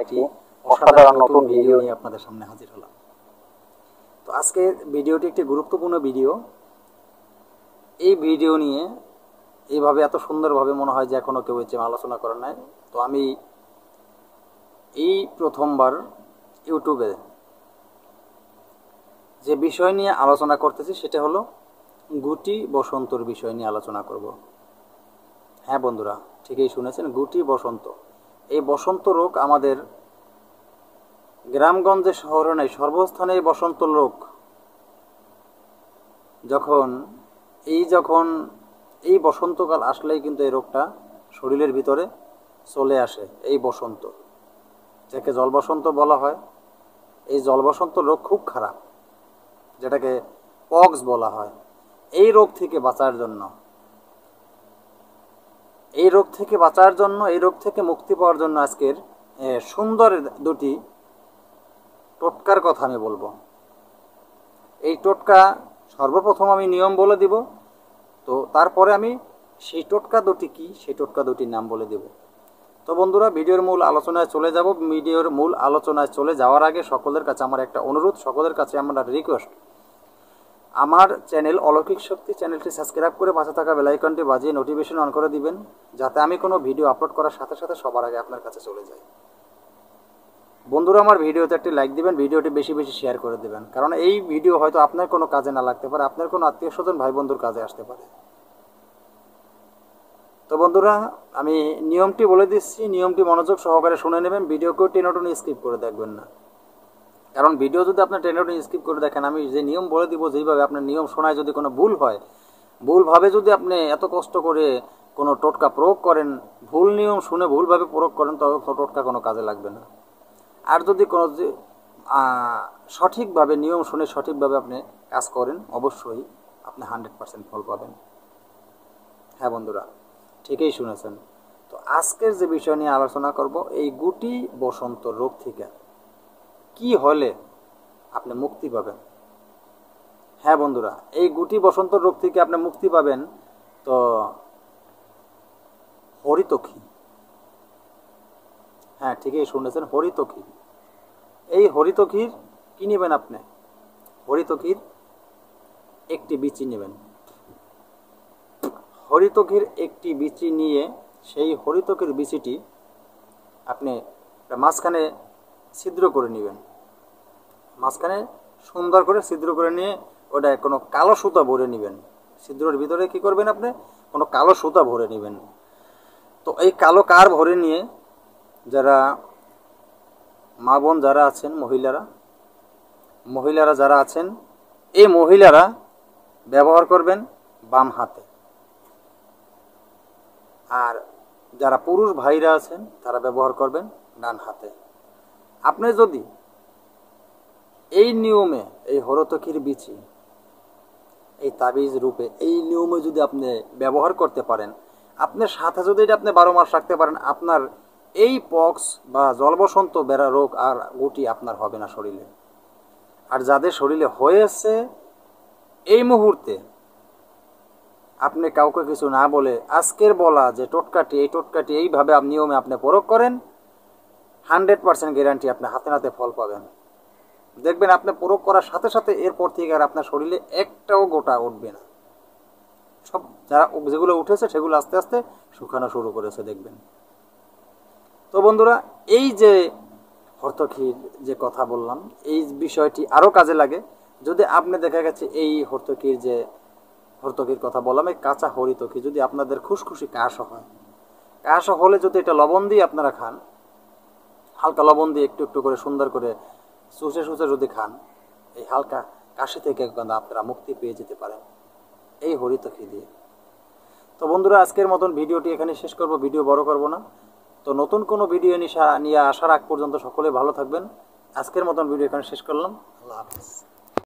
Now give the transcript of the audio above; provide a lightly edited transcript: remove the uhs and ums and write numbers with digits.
একটি অসাধারণ নতুন ভিডিও নিয়ে আপনাদের সামনে হাজির হলাম। তো আজকে ভিডিওটি একটি গুরুত্বপূর্ণ ভিডিও। এই ভিডিও নিয়ে এইভাবে এত সুন্দরভাবে মনে হয় যে এখনও কেউ এসে আলোচনা করে নাই। তো আমি এই প্রথমবার ইউটিউবে যে বিষয় নিয়ে আলোচনা করতেছি সেটা হলো গুটি বসন্তর বিষয় নিয়ে আলোচনা করব। হ্যাঁ বন্ধুরা, ঠিকই শুনেছেন, গুটি বসন্ত। এই বসন্ত রোগ আমাদের গ্রামগঞ্জে শহরে নেই, সর্বস্থানে এই বসন্ত রোগ। যখন এই বসন্তকাল আসলেই কিন্তু এই রোগটা শরীরের ভিতরে চলে আসে। এই বসন্ত, যাকে জল বসন্ত বলা হয়, এই জল বসন্ত রোগ খুব খারাপ, যেটাকে পক্স বলা হয়। এই রোগ থেকে বাঁচার জন্য, এই রোগ থেকে মুক্তি পাওয়ার জন্য আজকের সুন্দর দুটি টোটকার কথা আমি বলবো। এই টোটকা সর্বপ্রথম আমি নিয়ম বলে দিব, তো তারপরে আমি সেই টোটকা দুটি কি, সেই টোটকা দুটির নাম বলে দেব। তো বন্ধুরা, ভিডিওর মূল আলোচনায় চলে যাব। ভিডিওর মূল আলোচনায় চলে যাওয়ার আগে সকলের কাছে আমার একটা অনুরোধ, সকলের কাছে আমার রিকোয়েস্ট, আমার চ্যানেল অলৌকিক শক্তি চ্যানেলটি সাবস্ক্রাইব করে পাশে থাকা বেল আইকনটি বাজিয়ে নোটিফিকেশন অন করে দিবেন, যাতে আমি কোনো ভিডিও আপলোড করার সাথে সাথে সবার আগে আপনার কাছে চলে যায়। বন্ধুরা, আমার ভিডিওতে একটি লাইক দিবেন, ভিডিওটি বেশি বেশি শেয়ার করে দেবেন, কারণ এই ভিডিও হয়তো আপনার কোনো কাজে না লাগতে পারে, আপনার কোনো আত্মীয় স্বজন ভাই বন্ধুর কাজে আসতে পারে। তো বন্ধুরা, আমি নিয়মটি বলে দিচ্ছি, নিয়মটি মনোযোগ সহকারে শুনে নেবেন, ভিডিওকেও টেনে স্কিপ করে দেখবেন না। কারণ ভিডিও যদি আপনার টেনে স্কিপ করে দেখেন, আমি যে নিয়ম বলে দিব, যেইভাবে আপনার নিয়ম শোনায় যদি কোনো ভুল হয়, ভুলভাবে যদি আপনি এত কষ্ট করে কোনো টোটকা প্রয়োগ করেন, ভুল নিয়ম শুনে ভুলভাবে প্রয়োগ করেন, তবে টোটকা কোনো কাজে লাগবে না। আর যদি কোনো সঠিকভাবে নিয়ম শুনে সঠিকভাবে আপনি কাজ করেন, অবশ্যই আপনি 100% ফল পাবেন। হ্যাঁ বন্ধুরা, ঠিকই শুনেছেন। তো আজকের যে বিষয় নিয়ে আলোচনা করব, এই গুটি বসন্ত রোগ থেকে কি হলে আপনি মুক্তি পাবেন। হ্যাঁ বন্ধুরা, এই গুটি বসন্ত রোগ থেকে আপনি মুক্তি পাবেন। তো হরিতকি, হ্যাঁ ঠিকই শুনেছেন, হরিতকি। এই হরিতকির কি নেবেন আপনি? হরিতকির একটি বিচি নেবেন। হরিতকির একটি বিচি নিয়ে সেই হরিতকির বিচিটি আপনি মাঝখানে ছিদ্র করে নেবেন। মাঝখানে সুন্দর করে ছিদ্র করে নিয়ে ওটা কোনো কালো সুতা ভরে নেবেন। ছিদ্রের ভিতরে কি করবেন আপনি? কোনো কালো সুতা ভরে নেবেন। তো এই কালো কার ভরে নিয়ে যারা মা বোন যারা আছেন, মহিলারা যারা আছেন, এই মহিলারা ব্যবহার করবেন বাম হাতে। আর যারা পুরুষ ভাইরা আছেন তারা ব্যবহার করবেন ডান হাতে। আপনি যদি এই নিয়মে, এই হরতকির বিচি এই তাবিজ রূপে এই নিয়মে যদি আপনি ব্যবহার করতে পারেন, আপনার সাথে যদি এটা আপনি 12 মাস রাখতে পারেন, আপনার এই পক্স বা জলবসন্ত বেড়া রোগ আর গুটি আপনার হবে না শরীরে। আর যাদের শরীরে হয়েছে, এই মুহূর্তে আপনি কাউকে কিছু না বলে আজকের বলা যে এই টোটকাটি এইভাবে নিয়মে আপনি প্রয়োগ করেন, 100% গ্যারান্টি আপনি হাতে নাতে ফল পাবেন। দেখবেন আপনি প্রয়োগ করার সাথে সাথে এরপর থেকে আর আপনার শরীরে একটাও গোটা উঠবে না। সব যেগুলো উঠেছে সেগুলো আস্তে আস্তে শুকানো শুরু করেছে, দেখবেন। তো বন্ধুরা, এই যে হরতকির যে কথা বললাম, এই বিষয়টি আরও কাজে লাগে যদি আপনি দেখা গেছে এই হরতকির কথা বললাম, এই কাঁচা হরিতকি যদি আপনাদের খুশখুশি কাশও হয়, কাশও হলে যদি এটা লবণ দিয়ে আপনারা খান, হালকা লবণ দিয়ে একটু একটু করে সুন্দর করে শুষে যদি খান, এই হালকা কাশি থেকে আপনারা মুক্তি পেয়ে যেতে পারেন এই হরিতকি দিয়ে। তো বন্ধুরা, আজকের মতন ভিডিওটি এখানে শেষ করব, ভিডিও বড় করব না। তো নতুন কোনো ভিডিও নিয়ে আসার আগ পর্যন্ত সকলে ভালো থাকবেন। আজকের মতন ভিডিও এখানে শেষ করলাম। আল্লাহ হাফেজ।